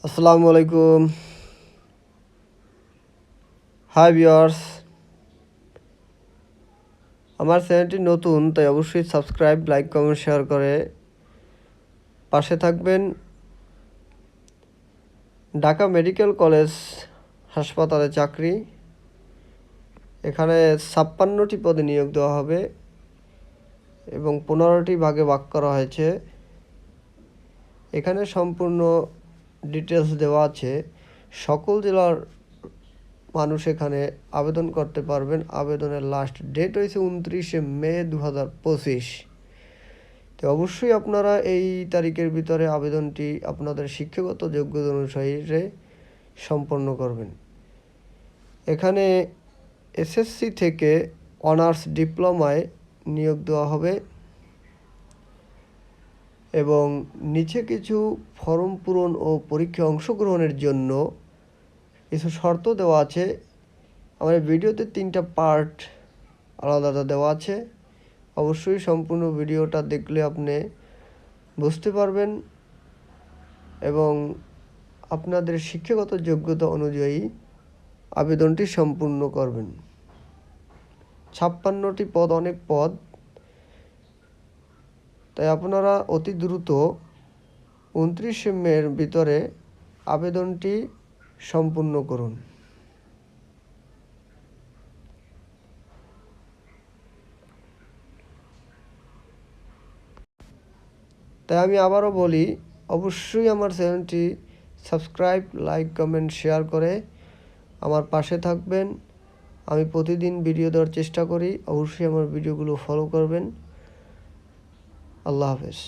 আসসালামু আলাইকুম। Hi viewers, আমার চ্যানেলটি নতুন, তাই অবশ্যই সাবস্ক্রাইব, লাইক, কমেন্ট, শেয়ার করে পাশে থাকবেন। ঢাকা মেডিকেল কলেজ হাসপাতালে চাকরি, এখানে 56টি পদে নিয়োগ দেওয়া হবে এবং 15টি ভাগে ভাগ করা হয়েছে। এখানে সম্পূর্ণ ডিটেলস দেওয়া আছে। সকল জেলার মানুষ এখানে আবেদন করতে পারবেন। আবেদনের লাস্ট ডেট হয়েছে 29শে মে 2025। তো অবশ্যই আপনারা এই তারিখের ভিতরে আবেদনটি আপনাদের শিক্ষাগত যোগ্যতা অনুসারে সম্পন্ন করবেন। এখানে এসএসসি থেকে অনার্স ডিপ্লোমায় নিয়োগ দেওয়া হবে এবং নিচে কিছু ফর্ম পূরণ ও পরীক্ষায় অংশগ্রহণের জন্য কিছু শর্ত দেওয়া আছে। আমার ভিডিওতে 3টা পার্ট আলাদা আলাদা দেওয়া আছে। অবশ্যই সম্পূর্ণ ভিডিওটা দেখলে আপনি বুঝতে পারবেন এবং আপনাদের শিক্ষাগত যোগ্যতা অনুযায়ী আবেদনটি সম্পূর্ণ করবেন। 56টি পদ অনেক পদ, তাই আপনারা অতি দ্রুত 29শে মের ভিতরে আবেদনটি সম্পূর্ণ করুন। তাই আমি আবারও বলি, অবশ্যই আমার চ্যানেলটি সাবস্ক্রাইব, লাইক, কমেন্ট, শেয়ার করে আমার পাশে থাকবেন। আমি প্রতিদিন ভিডিও দেওয়ার চেষ্টা করি, অবশ্যই আমার ভিডিওগুলো ফলো করবেন। আল্লাহ হাফেজ।